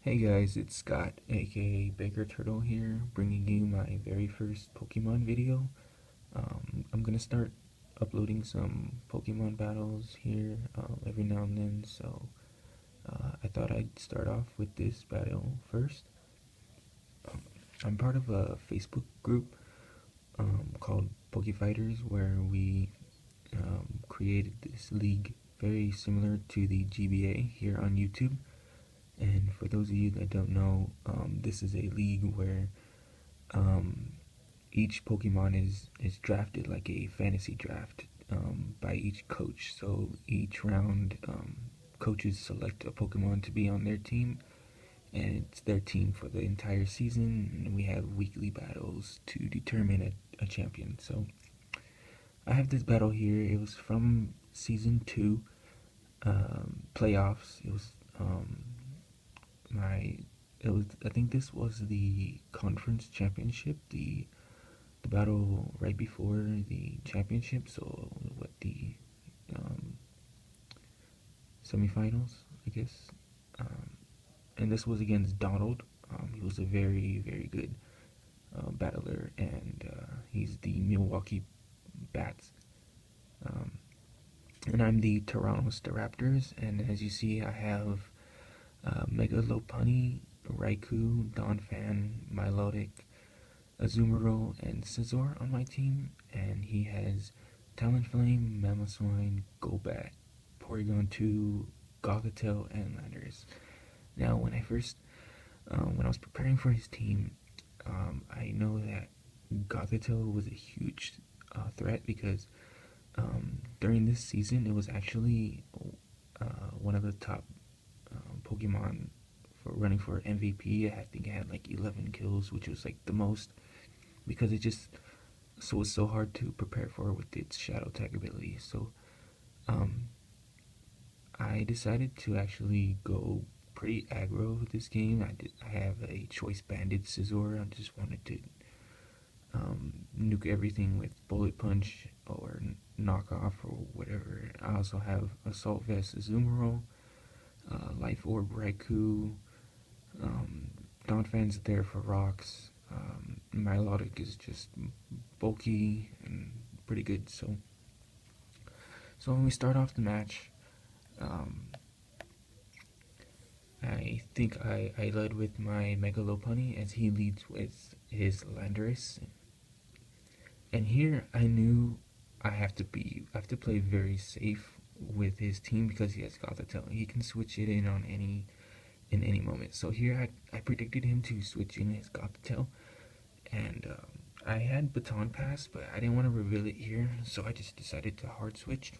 Hey guys, it's Scott, aka Baker Turtle here, bringing you my very first Pokemon video. I'm gonna start uploading some Pokemon battles here every now and then, so I thought I'd start off with this battle first. I'm part of a Facebook group called Pokefighters where we created this league very similar to the GBA here on YouTube. And for those of you that don't know, this is a league where um, each Pokemon is drafted like a fantasy draft by each coach. So each round, coaches select a Pokemon to be on their team, and it's their team for the entire season. And we have weekly battles to determine a champion. So I have this battle here. It was from season two playoffs. My it was I think this was the conference championship, the battle right before the championship. So what the um, semifinals, I guess. Um, and this was against Donald. He was a very good battler, and he's the Milwaukee Bats. Um, and I'm the Toronto Staraptors. And as you see, I have Mega Lopunny, Raikou, Donphan, Milotic, Azumarill, and Scizor on my team, and he has Talonflame, Mamoswine, Golbat, Porygon 2, Gothitelle, and Landorus. Now, when I was preparing for his team, I know that Gothitelle was a huge threat because during this season it was actually one of the top Pokemon for running for MVP. I think it had like 11 kills, which was like the most because it was so hard to prepare for with its shadow tag ability. So um, I decided to actually go pretty aggro with this game. I have a choice banded Scizor. I just wanted to nuke everything with bullet punch or knock off or whatever. I also have assault vest Azumarill, life orb Raikou. Um, Donphan's there for rocks. Milotic is just bulky and pretty good. So when we start off the match, um, I think I led with my Mega Lopunny as he leads with his Landorus. And here I knew I have to play very safe with his team because he has Gothitelle. He can switch it in on in any moment. So here I predicted him to switch in his Gothitelle, and I had Baton Pass, but I didn't want to reveal it here, so I just decided to hard switch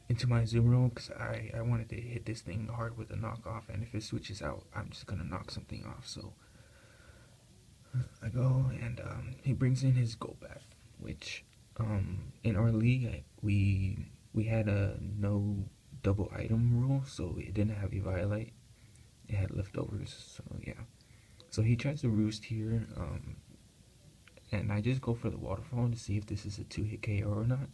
into my Azumarill because I wanted to hit this thing hard with a knockoff, and if it switches out, I'm just gonna knock something off. So I go and he brings in his Golbat, which in our league we had a no double item rule, so it didn't have Eviolite. It had leftovers, so yeah. So he tries to roost here, and I just go for the waterfall to see if this is a 2-hit KO or not.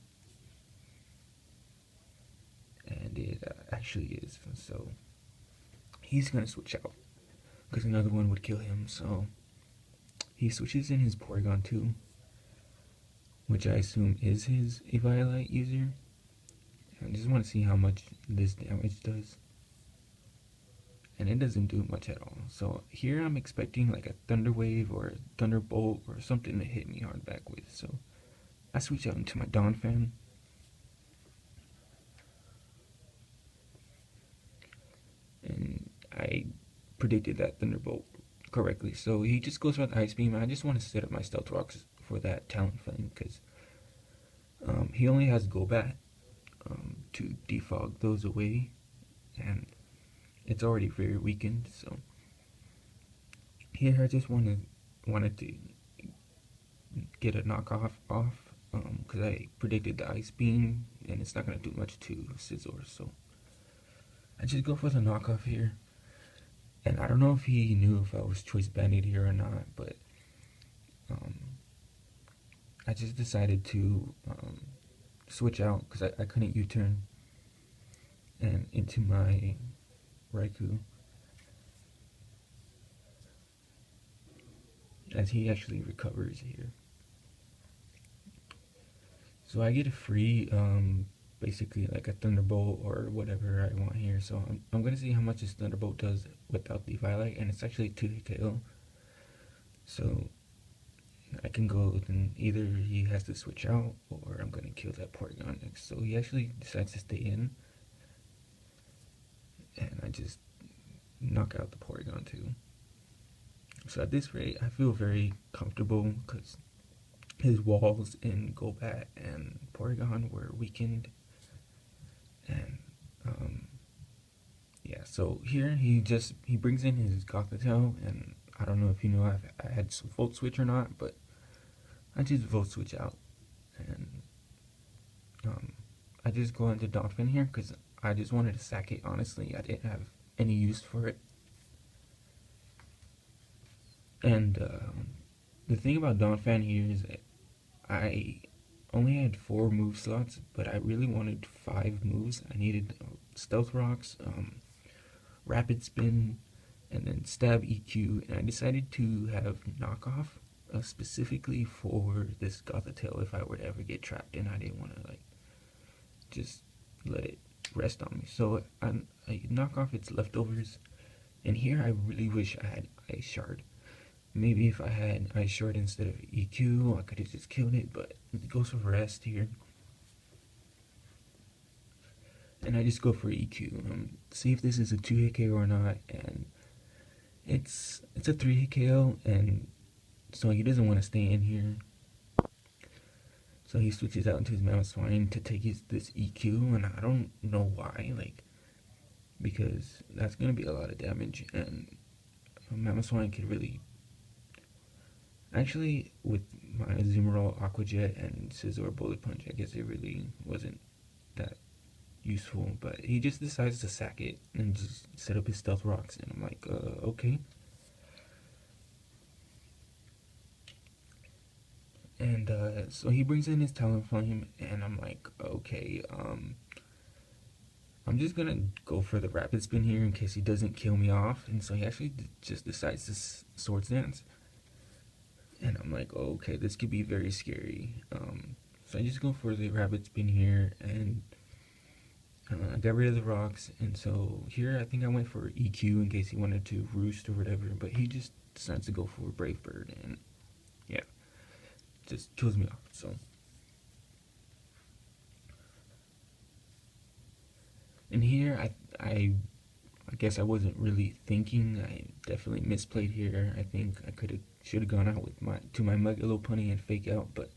And it actually is. So he's gonna switch out because another one would kill him. So he switches in his Porygon 2, which I assume is his Eviolite user. I just want to see how much this damage does. And it doesn't do much at all. So here I'm expecting like a Thunder Wave or a Thunderbolt or something to hit me hard back with. So I switch out into my Donphan. And I predicted that Thunderbolt correctly. So he just goes for the Ice Beam. I just want to set up my Stealth Rocks for that Talonflame because he only has Golbat to defog those away, and it's already very weakened. So here I just wanted to get a knockoff off because I predicted the Ice Beam, and it's not gonna do much to Scizor. So I just go for the knockoff here. And I don't know if he knew if I was choice banded here or not, but I just decided to switch out because I couldn't U-turn and into my Raikou, as he actually recovers here. So I get a free, basically like a Thunderbolt or whatever I want here. So I'm gonna see how much this Thunderbolt does without the Violet, and it's actually 2 KO. So I can go, then either he has to switch out or I'm gonna kill that Porygon next. So he actually decides to stay in, and I just knock out the Porygon too. So at this rate, I feel very comfortable because his walls in Golbat and Porygon were weakened. And yeah, so here he brings in his Gothitelle, and I don't know if you know if I had some Volt Switch or not, but I just Volt Switch out, and I just go into Donphan here because I just wanted to sack it. Honestly, I didn't have any use for it. And the thing about Donphan here is that I only had 4 move slots, but I really wanted 5 moves. I needed Stealth Rocks, Rapid Spin, and then Stab EQ, and I decided to have Knockoff specifically for this Gothitelle if I were to ever get trapped, and I didn't want to like just let it rest on me. So I knock off its leftovers, and here I really wish I had Ice Shard. Maybe if I had Ice Shard instead of EQ, I could have just killed it, but it goes for rest here. And I just go for EQ. See if this is a 2-hit KO or not, and it's a 3-hit KO, and so he doesn't want to stay in here. So he switches out into his Mamoswine to take this EQ, and I don't know why, like, because that's going to be a lot of damage, and Mamoswine could really... Actually, with my Azumarill, Aqua Jet, and Scizor Bullet Punch, I guess it really wasn't that useful, but he just decides to sack it and just set up his Stealth Rocks, and I'm like, okay. And so he brings in his Talonflame, and I'm like, okay, I'm just gonna go for the Rapid Spin here in case he doesn't kill me off, and so he actually just decides to Swords Dance. And I'm like, oh, okay, this could be very scary. So I just go for the Rapid Spin here, and I got rid of the rocks, and so here I think I went for EQ in case he wanted to roost or whatever, but he just decides to go for Brave Bird, and yeah, just kills me off. So and here I guess I wasn't really thinking. I definitely misplayed here. I think I should have gone out with my Mega Lopunny and Fake Out, but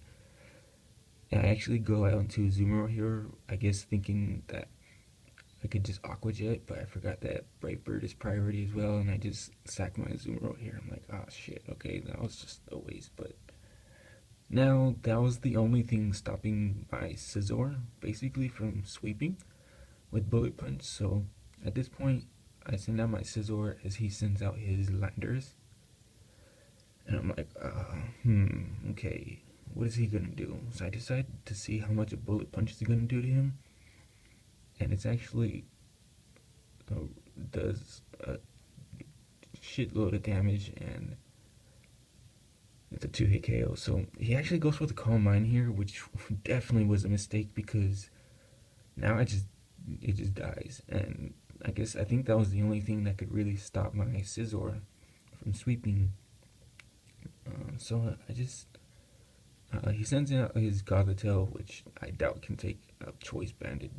I actually go out into Azumarill here, I guess thinking that I could just Aqua Jet, but I forgot that Brave Bird is priority as well, and I just sack my Azumarill here. I'm like, oh shit, okay, that was just a waste, but now that was the only thing stopping my Scizor, basically, from sweeping with Bullet Punch. So at this point, I send out my Scizor as he sends out his Landers, and I'm like, okay, what is he gonna do? So I decide to see how much a Bullet Punch is gonna do to him, and it's actually does a shitload of damage, and it's a 2-hit KO. So he actually goes for the Calm Mind here, which definitely was a mistake because now it just dies, and I think that was the only thing that could really stop my Scizor from sweeping. So I just he sends out his Gothitelle, which I doubt can take a Choice Banded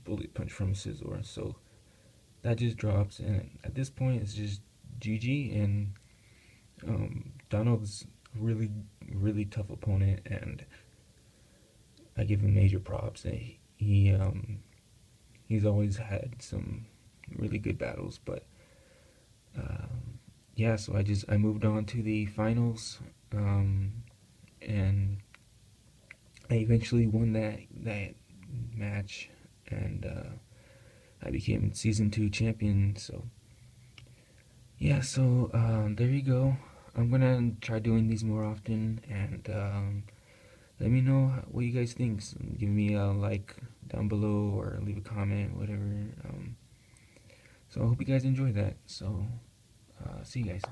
Bullet Punch from Scizor, so that just drops, and at this point it's just GG, and Donald's a really tough opponent, and I give him major props. And he's always had some really good battles, but yeah, so I moved on to the finals, and I eventually won that match, and I became season 2 champion. So yeah, so there you go. I'm gonna try doing these more often, and let me know what you guys think. So give me a like down below or leave a comment, whatever. So So I hope you guys enjoy that. So see you guys.